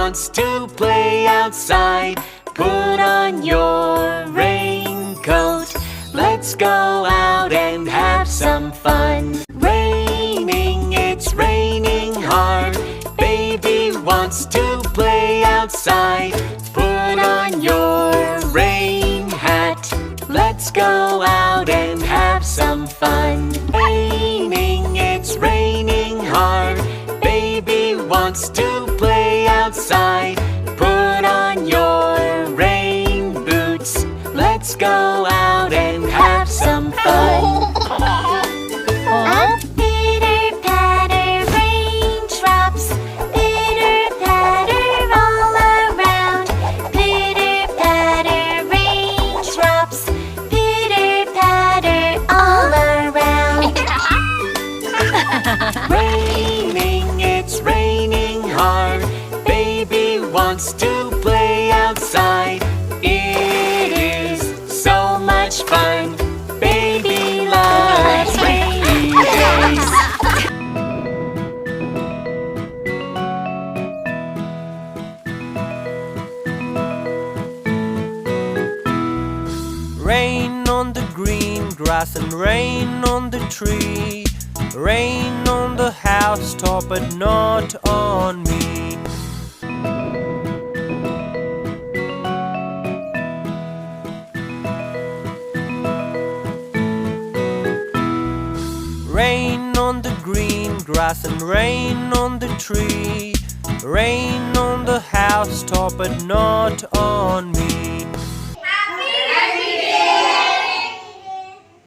wants to play outside. Put on your raincoat. Let's go out and have some fun. Raining, it's raining hard. Baby wants to play outside. Put on your rain hat. Let's go out and have some fun. Raining, it's raining hard. Baby wants to play outside. Put on your rain boots. Let's go out and have some fun. Pitter patter, raindrops. Pitter patter all around. Pitter patter, raindrops. Pitter patter all around. Raining, it's raining hard. Baby wants to play outside. It is so much fun. Baby loves rainy days. Rain on the green grass and rain on the tree. Rain on the housetop but not on me. Rain on the green grass and rain on the tree. Rain on the housetop but not on me.